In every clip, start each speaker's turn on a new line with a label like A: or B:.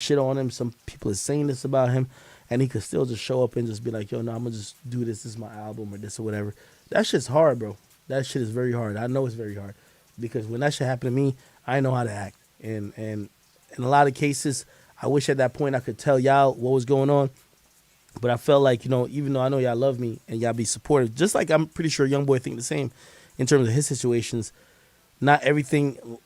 A: shit on him. Some people are saying this about him, and he could still just show up and just be like, yo, no, I'm gonna just do this. This is my album or this or whatever. That shit's hard, bro. That shit is very hard. I know it's very hard because when that shit happened to me, I know how to act, and in a lot of cases, I wish at that point I could tell y'all what was going on. But I felt like, even though I know y'all love me and y'all be supportive, just like I'm pretty sure Young Boy think the same in terms of his situations. Not everything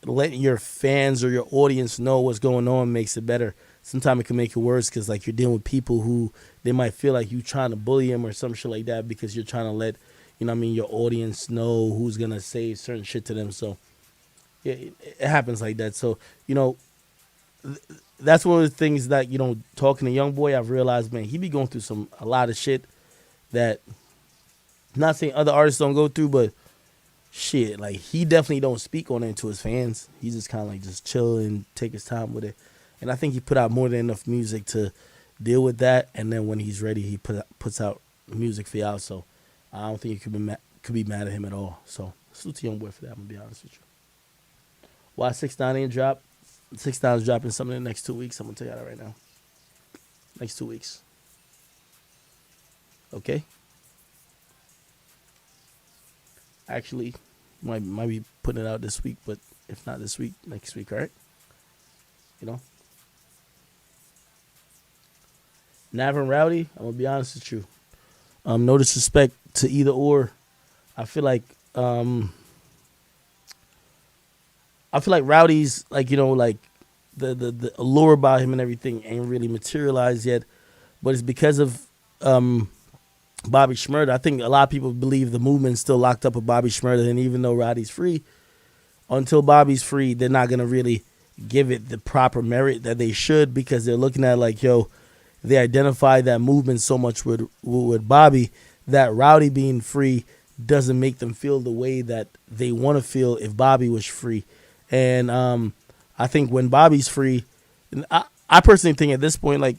A: letting your fans or your audience know what's going on makes it better. Sometimes it can make it worse because like you're dealing with people who they might feel like you trying to bully them or some shit like that because you're trying to let your audience know who's gonna say certain shit to them. So yeah, it happens like that. So that's one of the things that talking to Young Boy, I've realized, man, he be going through a lot of shit that, not saying other artists don't go through, but shit, like he definitely don't speak on it to his fans. He just kind of like just chill and take his time with it. And I think he put out more than enough music to deal with that. And then when he's ready, he puts out music for y'all. So I don't think you could be mad at him at all. So salute to Young Boy for that. I'm gonna be honest with you. Why 6ix9ine ain't drop? 6ix9ine's dropping something in the next 2 weeks. I'm gonna tell you that right now. Next 2 weeks. Okay. Actually, might be putting it out this week, but if not this week, next week, all right? You know? Nav and Rowdy, I'm gonna be honest with you. No disrespect to either or. I feel like Rowdy's like, like the allure about him and everything ain't really materialized yet. But it's because of Bobby Shmurda. I think a lot of people believe the movement's still locked up with Bobby Shmurda, and even though Roddy's free, until Bobby's free, they're not gonna really give it the proper merit that they should because they're looking at like, yo, they identify that movement so much with Bobby that Rowdy being free doesn't make them feel the way that they want to feel if Bobby was free. And I think when Bobby's free, I personally think at this point, like,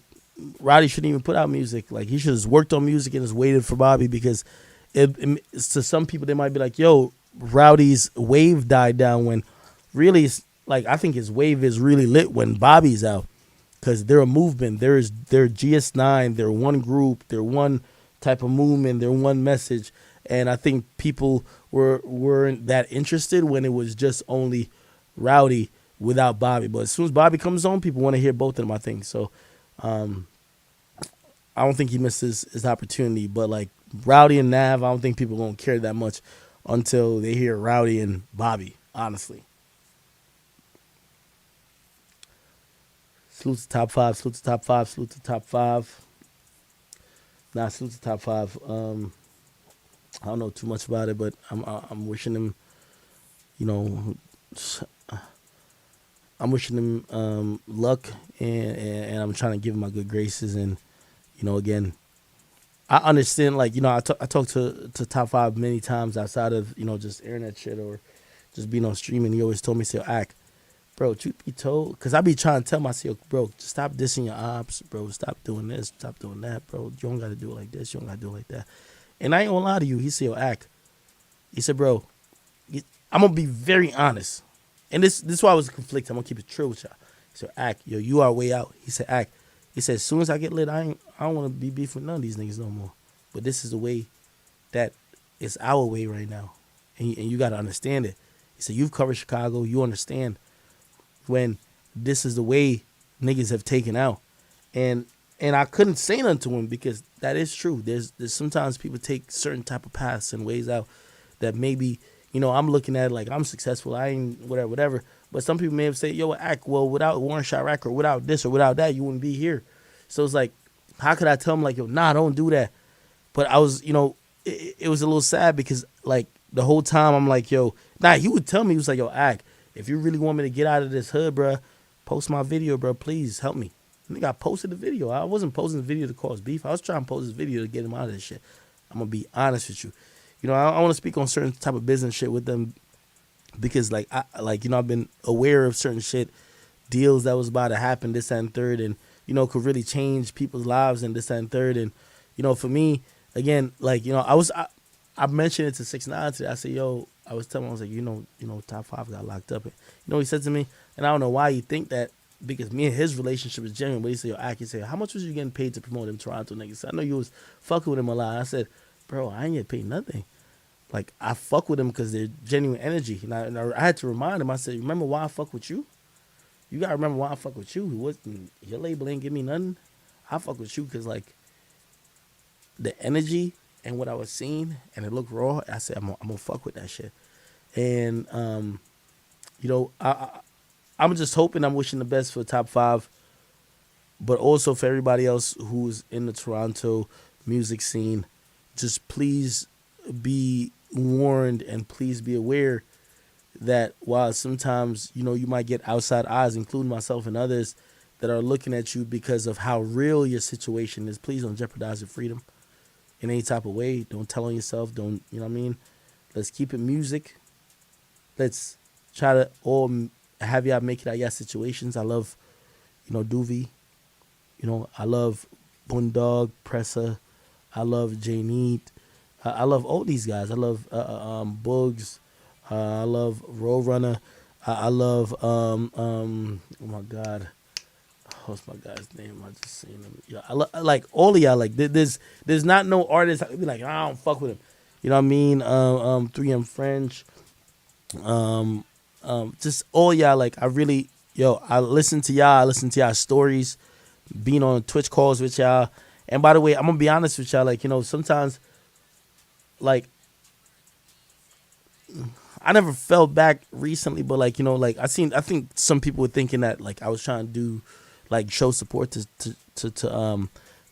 A: Roddy shouldn't even put out music. Like, he should have worked on music and just waited for Bobby because to some people, they might be like, yo, Rowdy's wave died down when really, like, I think his wave is really lit when Bobby's out because they're a movement. They're GS9. They're one group. They're one type of movement. They're one message. And I think people weren't that interested when it was just only Rowdy without Bobby. But as soon as Bobby comes on, people want to hear both of them, I think. So I don't think he missed his opportunity. But like Rowdy and Nav, I don't think people are going to care that much until they hear Rowdy and Bobby, honestly. Salute to top five, salute to top five, salute to top five. Nah, salute to top five. I don't know too much about it, but I'm wishing him, you know, I'm wishing him luck, and I'm trying to give him my good graces. And again, I understand. Like I talked to top five many times outside of just internet shit or just being on streaming. He always told me, "Say, act, bro, truth be told, because I be trying to tell myself, bro, just stop dissing your ops, bro. Stop doing this, stop doing that, bro. You don't got to do it like this. You don't got to do it like that." And I ain't gonna lie to you. He said, "Yo, act." He said, "Bro, I'm gonna be very honest." And this is why I was conflicted. I'm gonna keep it true with y'all. He said, "Act, yo, you are way out." He said, "Act." He said, "As soon as I get lit, I don't want to be beef with none of these niggas no more. But this is the way that it's our way right now, and you got to understand it." He said, "You've covered Chicago. You understand when this is the way niggas have taken out." And I couldn't say nothing to him because that is true. There's sometimes people take certain type of paths and ways out that maybe, I'm looking at it like I'm successful. I ain't whatever. But some people may have said, yo, act, well, without Warren Chirac or without this or without that, you wouldn't be here. So it's like, how could I tell him like, yo, nah, don't do that. But I was, it was a little sad because like the whole time I'm like, yo, nah, he would tell me, he was like, yo, act, if you really want me to get out of this hood, bruh, post my video, bro. Please help me. Nigga, I posted the video. I wasn't posting the video to cause beef. I was trying to post this video to get him out of this shit. I'm going to be honest with you. I want to speak on certain type of business shit with them because, like, I've been aware of certain shit, deals that was about to happen, this, that, and third, and, could really change people's lives and this, that, and third. And, for me, again, like, I mentioned it to 6ix9ine today. I said, yo, I was telling him, I was like, top five got locked up. And, he said to me, and I don't know why you think that, because me and his relationship is genuine. But he said, yo, I can say, how much was you getting paid to promote them Toronto niggas? I know you was fucking with him a lot. I said, bro, I ain't get paid nothing. Like, I fuck with them because they're genuine energy. And I had to remind him, I said, remember why I fuck with you? You gotta remember why I fuck with you. It wasn't, your label ain't give me nothing. I fuck with you because, like, the energy and what I was seeing and it looked raw. I said, I'm gonna fuck with that shit. And, you know, I'm just hoping, I'm wishing the best for Top 5, but also for everybody else who's in the Toronto music scene. Just please be warned and please be aware that while sometimes, you know, you might get outside eyes, including myself and others, that are looking at you because of how real your situation is, please don't jeopardize your freedom in any type of way. Don't tell on yourself. Don't, you know what I mean? Let's keep it music. Let's try to all have y'all make it out your situations. I love, you know, Doovie. You know, I love Bundog, Pressa. I love Janete. I love all these guys. I love Bugs. I love Roadrunner. I love oh my god, what's my guy's name? I just seen him. Yeah, like all of y'all. Like there's not no artist I could be like, I don't fuck with him. You know what I mean? 3M French. Um, just all y'all. Like I really, yo, I listen to y'all. I listen to y'all stories. Being on Twitch calls with y'all. And by the way, I'm gonna be honest with y'all. Like, you know, sometimes, like, I never felt back recently, but like, you know, like I think some people were thinking that like I was trying to do, like, show support to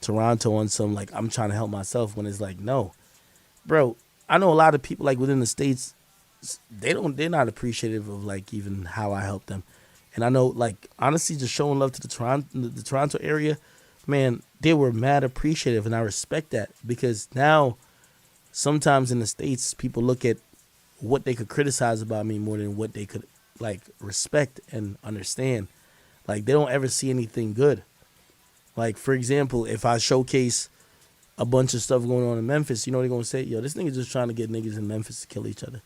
A: Toronto on some, like, I'm trying to help myself, when it's like, no, bro. I know a lot of people, like, within the states, they're not appreciative of, like, even how I help them. And I know, like, honestly, just showing love to the Toronto area, man, they were mad appreciative, and I respect that, because now sometimes in the states people look at what they could criticize about me more than what they could, like, respect and understand. Like, they don't ever see anything good. Like, for example, if I showcase a bunch of stuff going on in Memphis, you know, they're gonna say, yo, this nigga just trying to get niggas in Memphis to kill each other.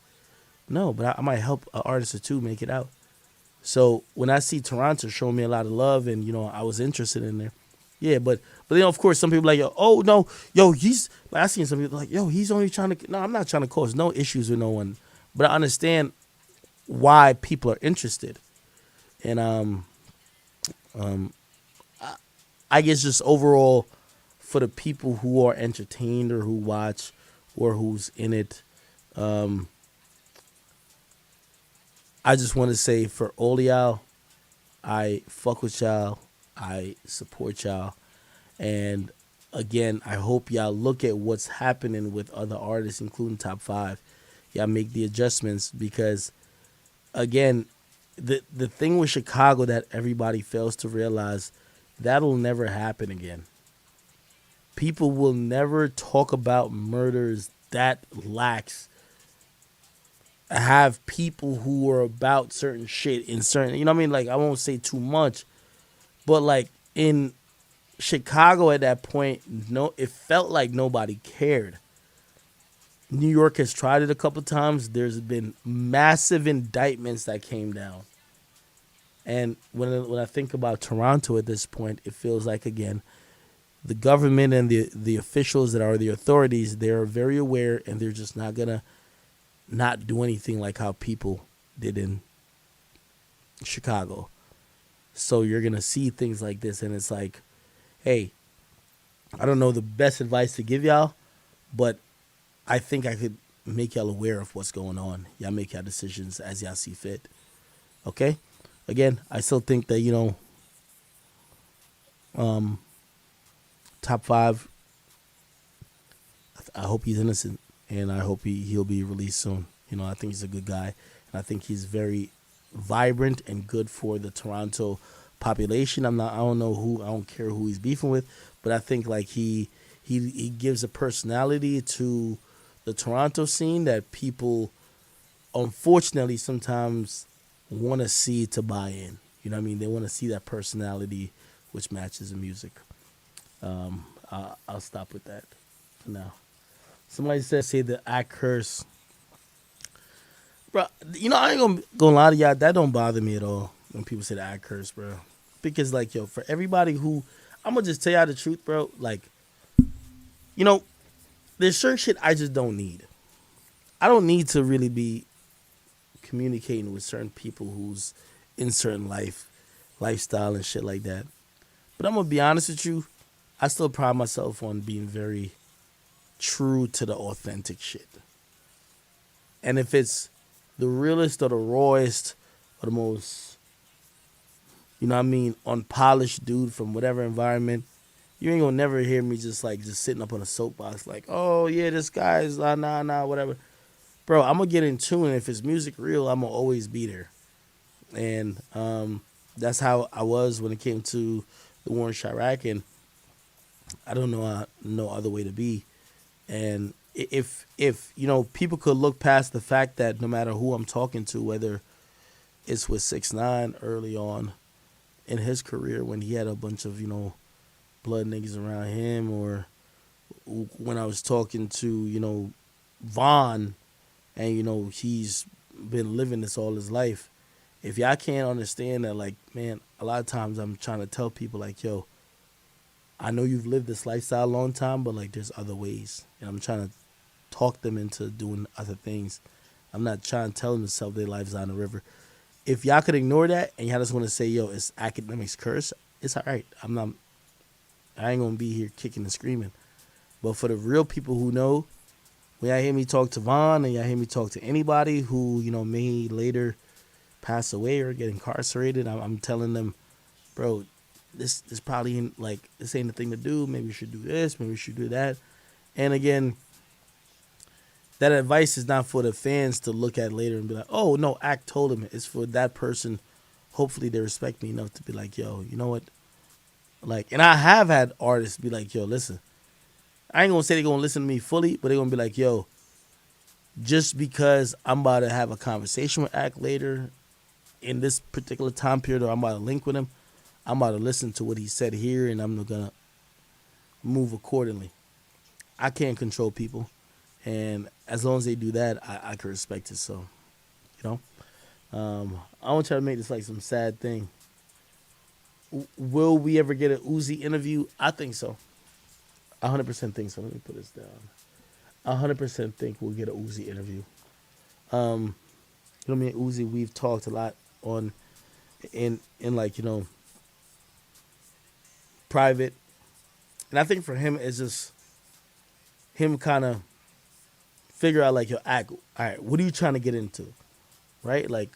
A: No, but I might help an artist or two make it out. So when I see Toronto showing me a lot of love, and, you know, I was interested in there. Yeah, but then of course some people like, yo, oh no, yo, he's like, I seen some people like, yo, he's only trying to, no, I'm not trying to cause no issues with no one. But I understand why people are interested. And I guess just overall, for the people who are entertained or who watch or who's in it, I just want to say, for all y'all, I fuck with y'all. I support y'all. And again, I hope y'all look at what's happening with other artists, including Top 5. Y'all make the adjustments, because, again, the thing with Chicago that everybody fails to realize, that'll never happen again. People will never talk about murders that lax, have people who are about certain shit in certain, you know what I mean? Like, I won't say too much, but like in Chicago at that point, no, it felt like nobody cared. New York has tried it a couple times. There's been massive indictments that came down. And when I think about Toronto at this point, it feels like, again, the government and the officials that are the authorities, they're very aware, and they're just not gonna not do anything like how people did in Chicago. So you're gonna see things like this, and it's like, hey, I don't know the best advice to give y'all, but I think I could make y'all aware of what's going on. Y'all make y'all decisions as y'all see fit. Okay? Again, I still think that, you know, Top 5, I hope he's innocent, and I hope he'll be released soon. You know, I think he's a good guy, and I think he's very vibrant and good for the Toronto population. I don't know who, I don't care who he's beefing with, but I think, like, he gives a personality to the Toronto scene that people, unfortunately, sometimes want to see to buy in. You know what I mean? They want to see that personality which matches the music. I'll stop with that for now. Somebody said, say the act curse. Bro, you know, I ain't gonna lie to y'all. That don't bother me at all when people say the act curse, bro. because like yo, for everybody who I'm gonna just tell y'all the truth, bro. Like you know, there's certain shit I just don't need. I don't need to really be communicating with certain people who's in certain lifestyle and shit like that. But I'm gonna be honest with you, I still pride myself on being very true to the authentic shit. And if it's the realest or the rawest or the most, you know what I mean, unpolished dude from whatever environment, you ain't gonna never hear me just sitting up on a soapbox like, oh yeah, this guy is nah whatever. Bro, I'm gonna get in tune. And if it's music real, I'm gonna always be there. And that's how I was when it came to the war in Chirac, and I don't know no other way to be. And if you know people could look past the fact that no matter who I'm talking to, whether it's with 6ix9ine early on in his career when he had a bunch of blood niggas around him, or when I was talking to Vaughn, and he's been living this all his life. If y'all can't understand that, like, man, a lot of times I'm trying to tell people like, yo, I know you've lived this lifestyle a long time, but like there's other ways, and I'm trying to talk them into doing other things. I'm not trying to tell them to sell their lives on the river. If y'all could ignore that and y'all just want to say, yo, it's Akademiks Curse, it's all right. I ain't gonna be here kicking and screaming. But for the real people who know, when y'all hear me talk to Vaughn and y'all hear me talk to anybody who may later pass away or get incarcerated, I'm telling them, bro, this probably ain't like this ain't the thing to do. Maybe you should do this. Maybe you should do that. And again, that advice is not for the fans to look at later and be like, oh no, Act told him. It's for that person. Hopefully they respect me enough to be like, yo, you know what? Like, and I have had artists be like, yo, listen, I ain't gonna say they're gonna listen to me fully, but they're gonna be like, yo, just because I'm about to have a conversation with Act later in this particular time period, or I'm about to link with him, I'm about to listen to what he said here, and I'm gonna move accordingly. I can't control people, and as long as they do that, I can respect it. So, you know, I want to try to make this like some sad thing. Will we ever get an Uzi interview? I think so. 100% think so. Let me put this down. 100% think we'll get an Uzi interview. Um, me and Uzi, we've talked a lot on in like private, and I think for him it's just him kind of figure out like, yo, Act, all right, what are you trying to get into, right? Like,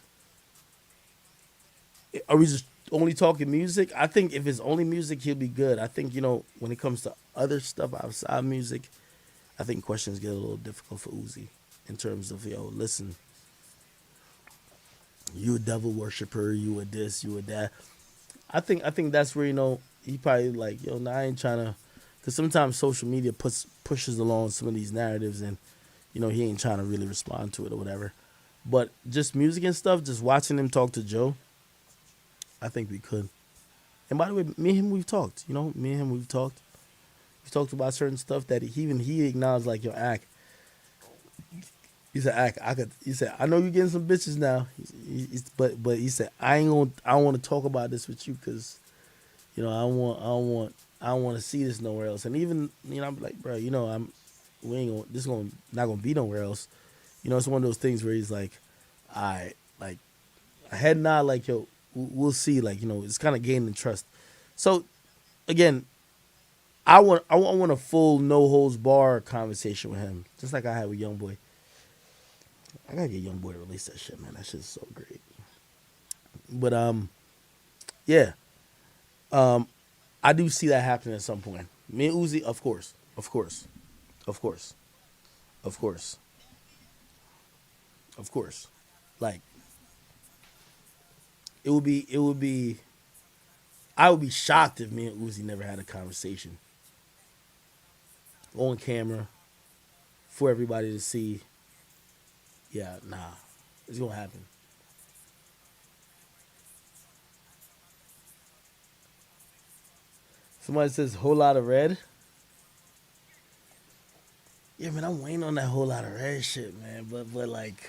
A: are we just only talking music? I think if it's only music, he'll be good. I think when it comes to other stuff outside music, I think questions get a little difficult for Uzi in terms of, yo, listen, you a devil worshiper, you a this, you a that. I think that's where he probably like, yo, nah, I ain't trying to, because sometimes social media pushes along some of these narratives, and he ain't trying to really respond to it or whatever. But just music and stuff, just watching him talk to Joe, I think we could. And by the way, me and him, we've talked. Me and him, we've talked. We've talked about certain stuff that he acknowledged, like, yo, Act. He said, Act, I could. He said, I know you're getting some bitches now. But he said, I don't want to talk about this with you because, I don't want to see this nowhere else. And even, I'm like, bro, we ain't gonna, this gonna not gonna be nowhere else. It's one of those things where he's like, I like, a head nod, like, yo, we'll see. Like, it's kind of gaining trust. So again, I want a full no holds bar conversation with him, just like I had with YoungBoy. I gotta get YoungBoy to release that shit, man. That shit's so great. But yeah, um, I do see that happening at some point. Me and Uzi, of course, of course, of course, of course, of course. Like, it would be. I would be shocked if me and Uzi never had a conversation on camera for everybody to see. Yeah, nah, it's gonna happen. Somebody says whole lot of red. Yeah, man, I'm waiting on that whole lot of red shit, man. But like,